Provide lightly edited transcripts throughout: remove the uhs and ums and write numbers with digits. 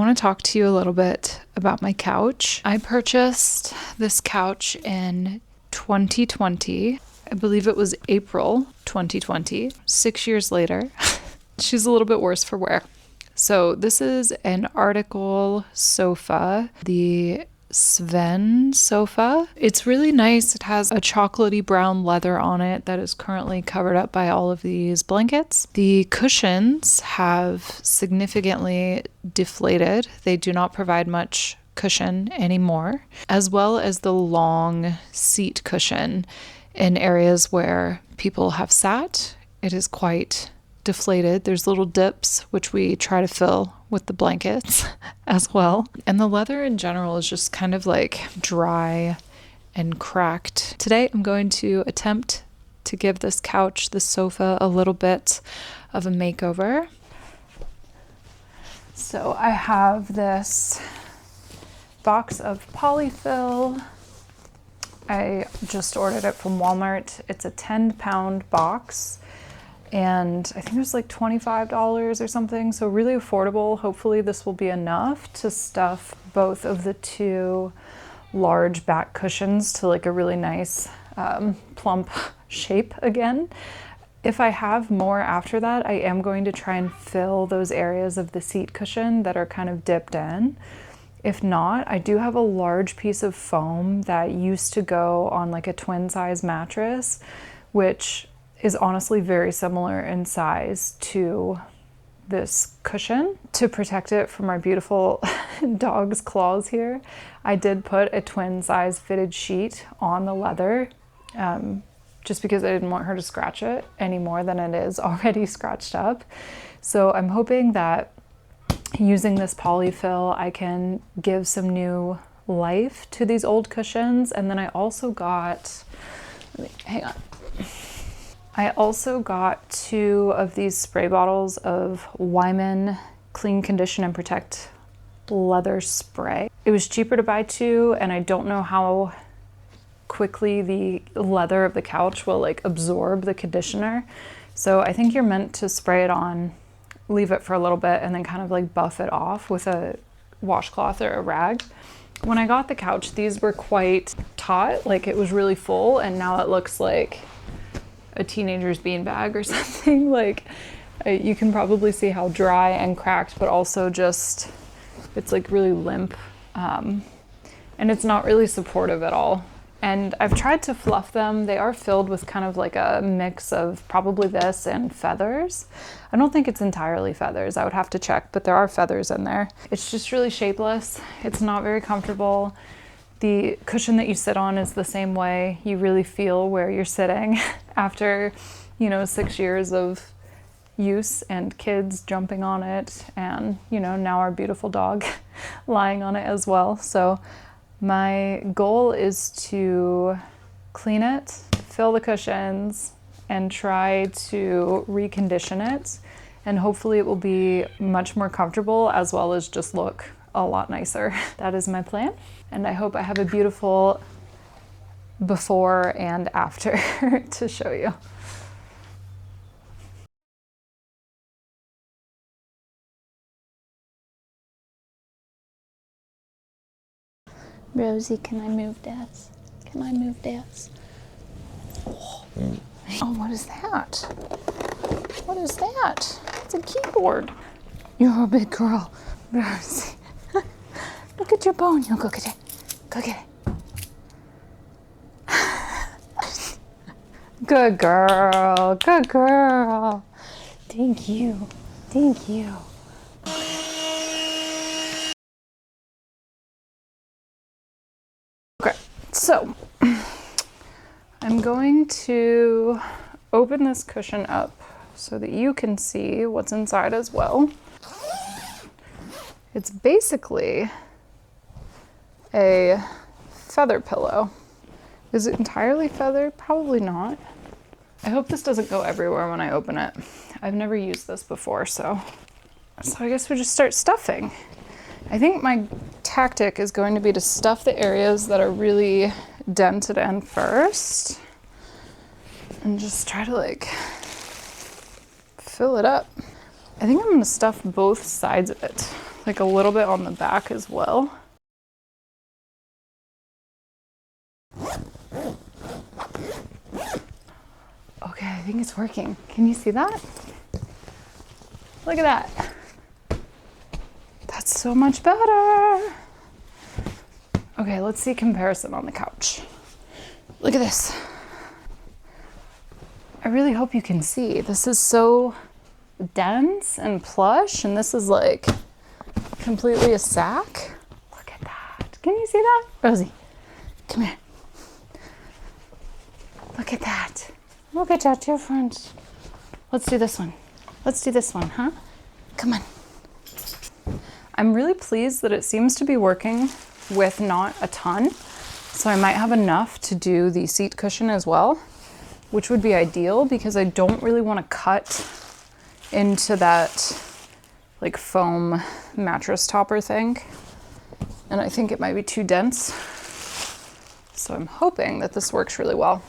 want to talk to you a little bit about my couch. I purchased this couch in 2020. I believe it was April 2020. 6 years later, she's a little bit worse for wear. So this is an Article sofa, the Sven sofa. It's really nice. It has a chocolatey brown leather on it that is currently covered up by all of these blankets. The cushions have significantly deflated. They do not provide much cushion anymore, as well as the long seat cushion in areas where people have sat. It is quite deflated. There's little dips, which we try to fill with the blankets as well. And the leather in general is just kind of like dry and cracked. Today, I'm going to attempt to give this couch, this sofa, a little bit of a makeover. So I have this box of polyfill. I just ordered it from Walmart. It's a 10-pound box. And I think it was like $25 or something, so really affordable. Hopefully this will be enough to stuff both of the two large back cushions to like a really nice plump shape again. If I have more after that, I am going to try and fill those areas of the seat cushion that are kind of dipped in. If not, I do have a large piece of foam that used to go on like a twin size mattress, which is honestly very similar in size to this cushion. To protect it from our beautiful dog's claws here, I did put a twin size fitted sheet on the leather, just because I didn't want her to scratch it any more than it is already scratched up. So I'm hoping that using this polyfill, I can give some new life to these old cushions. And then I also got, I also got 2 of these spray bottles of Wyman Clean Condition and Protect leather spray. It was cheaper to buy 2, and I don't know how quickly the leather of the couch will like absorb the conditioner. So I think you're meant to spray it on, leave it for a little bit, and then kind of like buff it off with a washcloth or a rag. When I got the couch, these were quite taut, like it was really full, and now it looks like a teenager's beanbag or something. Like you can probably see how dry and cracked, but also just it's like really limp, and it's not really supportive at all. And I've tried to fluff them. They are filled with kind of like a mix of probably this and feathers. I don't think it's entirely feathers. I would have to check, but there are feathers in there. It's just really shapeless. It's not very comfortable. The cushion that you sit on is the same way. You really feel where you're sitting after, 6 years of use and kids jumping on it, and, now our beautiful dog lying on it as well. So my goal is to clean it, fill the cushions, and try to recondition it. And hopefully it will be much more comfortable as well as just look a lot nicer. That is my plan. And I hope I have a beautiful before and after to show you. Rosie, can I move this? Can I move this? Oh, what is that? What is that? It's a keyboard. You're a big girl, Rosie. Look at your bone. You go get it. Go get it. Good girl. Good girl. Thank you. Thank you. Okay, so I'm going to open this cushion up so that you can see what's inside as well. It's basically a feather pillow. Is it entirely feathered? Probably not. I hope this doesn't go everywhere when I open it. I've never used this before, so I guess we just start stuffing. I think my tactic is going to be to stuff the areas that are really dented in first and just try to like fill it up. I think I'm gonna stuff both sides of it. like a little bit on the back as well. Okay, I think it's working. Can you see that? Look at that. That's so much better. Okay, let's see comparison on the couch. Look at this. I really hope you can see. This is so dense and plush, and this is like completely a sack. Look at that. Can you see that? Rosie, come here. Look at that. Look at that difference. Let's do this one. Let's do this one, huh? Come on. I'm really pleased that it seems to be working with not a ton. So I might have enough to do the seat cushion as well, which would be ideal because I don't really want to cut into that like foam mattress topper thing. And I think it might be too dense. So I'm hoping that this works really well.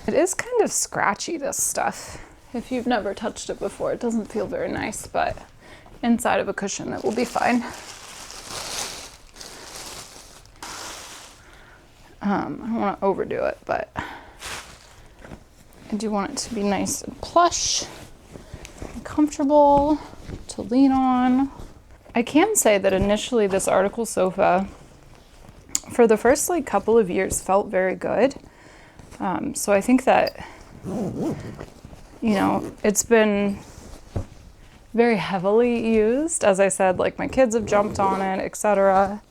It is kind of scratchy, this stuff. If you've never touched it before, it doesn't feel very nice, but inside of a cushion, it will be fine. I don't want to overdo it, but I do want it to be nice and plush and comfortable to lean on. I can say that initially this Article sofa, for the first like couple of years, felt very good. So I think that, you know, it's been very heavily used. As I said, like my kids have jumped on it, etc.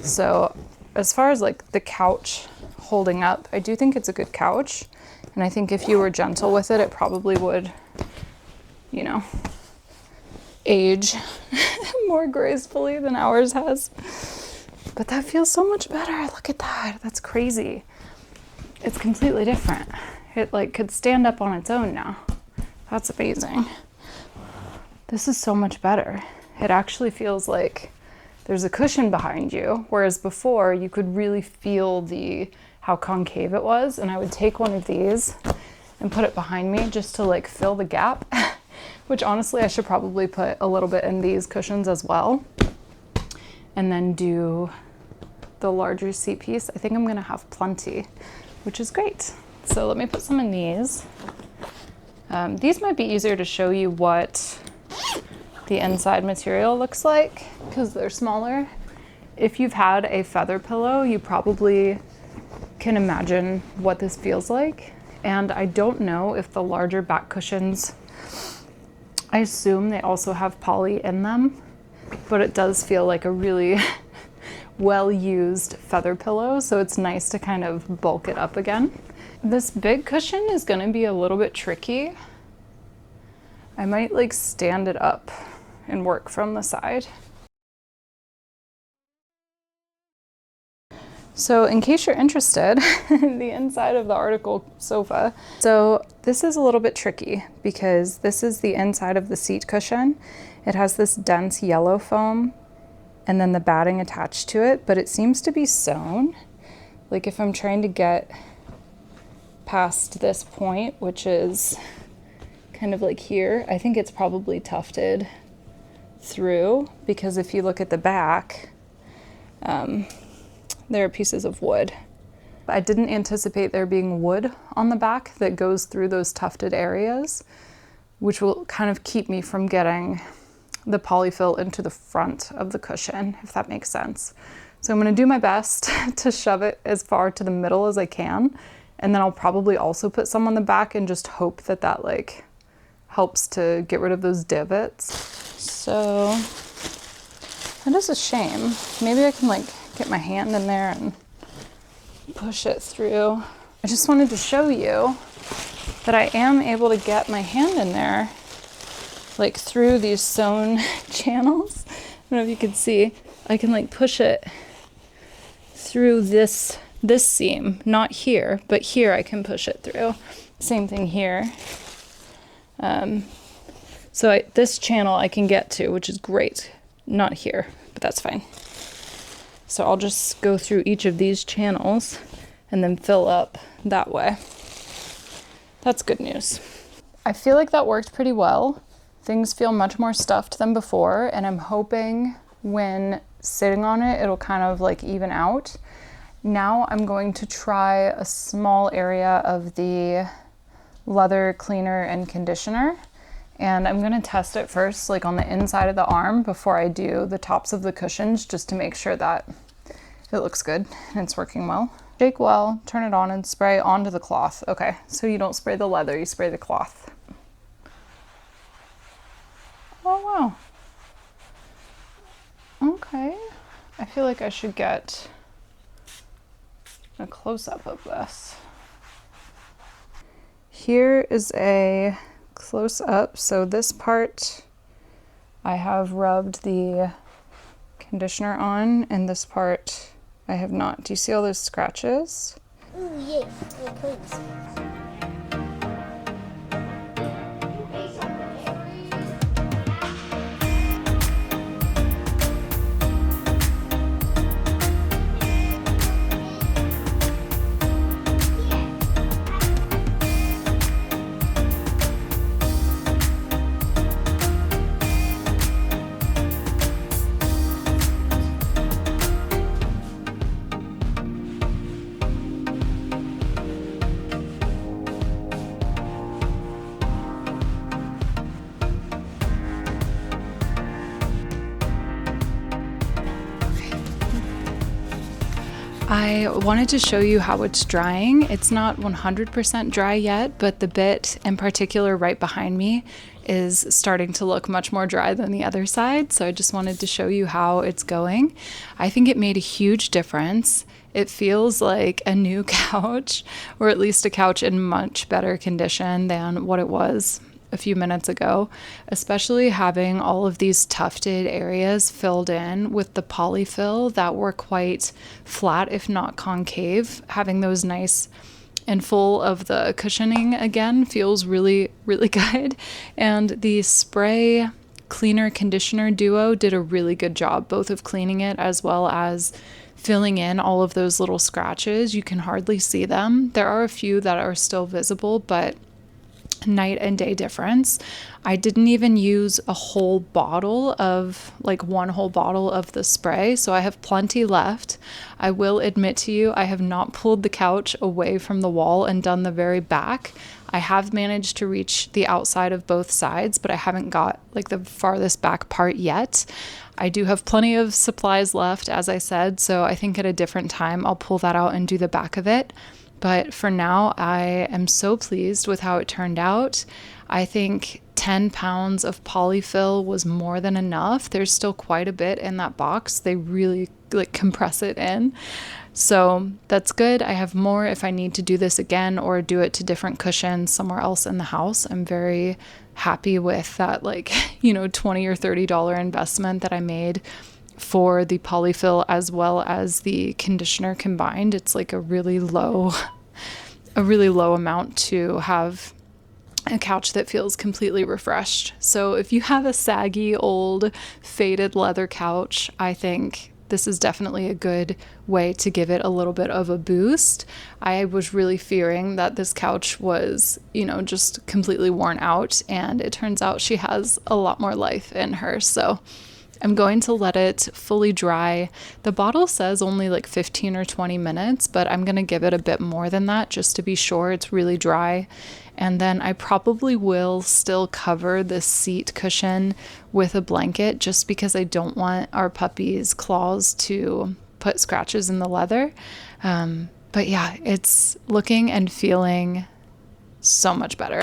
So as far as like the couch holding up, I do think it's a good couch. And I think if you were gentle with it, it probably would, you know, age more gracefully than ours has. But that feels so much better. Look at that. That's crazy. It's completely different. It like could stand up on its own now. That's amazing. This is so much better. It actually feels like there's a cushion behind you, whereas before you could really feel how concave it was. And I would take one of these and put it behind me just to like fill the gap, which honestly I should probably put a little bit in these cushions as well. And then do the larger seat piece. I think I'm gonna have plenty, which is great. So let me put some in these. These might be easier to show you what the inside material looks like because they're smaller. If you've had a feather pillow, you probably can imagine what this feels like. And I don't know if the larger back cushions, I assume they also have poly in them, but it does feel like a really well-used feather pillow, so it's nice to kind of bulk it up again. This big cushion is going to be a little bit tricky. I might like stand it up and work from the side. So in case you're interested, the inside of the Article sofa. So this is a little bit tricky because this is the inside of the seat cushion. It has this dense yellow foam and then the batting attached to it, but it seems to be sewn. Like if I'm trying to get past this point, which is kind of like here, I think it's probably tufted through because if you look at the back, there are pieces of wood. I didn't anticipate there being wood on the back that goes through those tufted areas, which will kind of keep me from getting the polyfill into the front of the cushion, if that makes sense. So I'm gonna do my best to shove it as far to the middle as I can. And then I'll probably also put some on the back and just hope that that like helps to get rid of those divots. So that is a shame. Maybe I can like get my hand in there and push it through. I just wanted to show you that I am able to get my hand in there like through these sewn channels. I don't know if you can see. I can like push it through this seam, not here, but here I can push it through. Same thing here. So this channel I can get to, which is great. Not here, but that's fine. So I'll just go through each of these channels and then fill up that way. That's good news. I feel like that worked pretty well. Things feel much more stuffed than before, and I'm hoping when sitting on it, it'll kind of like even out. Now I'm going to try a small area of the leather cleaner and conditioner, and I'm going to test it first like on the inside of the arm before I do the tops of the cushions, just to make sure that it looks good and it's working well. Shake well, turn it on, and spray onto the cloth. Okay, so you don't spray the leather, you spray the cloth. Oh wow. Okay, I feel like I should get a close-up of this. Here is a close-up. So this part I have rubbed the conditioner on, and this part I have not. Do you see all those scratches? Ooh, yeah, please. I wanted to show you how it's drying. It's not 100% dry yet, but the bit in particular right behind me is starting to look much more dry than the other side. So I just wanted to show you how it's going. I think it made a huge difference. It feels like a new couch, or at least a couch in much better condition than what it was a few minutes ago, especially having all of these tufted areas filled in with the polyfill that were quite flat, if not concave. Having those nice and full of the cushioning again feels really, really good. And the spray cleaner conditioner duo did a really good job, both of cleaning it as well as filling in all of those little scratches. You can hardly see them. There are a few that are still visible, but night and day difference. I didn't even use a whole bottle of, like one whole bottle of the spray, so I have plenty left. I will admit to you, I have not pulled the couch away from the wall and done the very back. I have managed to reach the outside of both sides, but I haven't got like the farthest back part yet. I do have plenty of supplies left, as I said, so I think at a different time I'll pull that out and do the back of it. But for now, I am so pleased with how it turned out. I think 10 pounds of polyfill was more than enough. There's still quite a bit in that box. They really like compress it in. So that's good. I have more if I need to do this again or do it to different cushions somewhere else in the house. I'm very happy with that, like, $20 or $30 investment that I made for the polyfill as well as the conditioner combined. It's like a really low amount to have a couch that feels completely refreshed. So if you have a saggy, old, faded leather couch, I think this is definitely a good way to give it a little bit of a boost. I was really fearing that this couch was, just completely worn out, and it turns out she has a lot more life in her. So I'm going to let it fully dry. The bottle says only like 15 or 20 minutes, but I'm going to give it a bit more than that just to be sure it's really dry. And then I probably will still cover the seat cushion with a blanket just because I don't want our puppy's claws to put scratches in the leather. But yeah, it's looking and feeling so much better.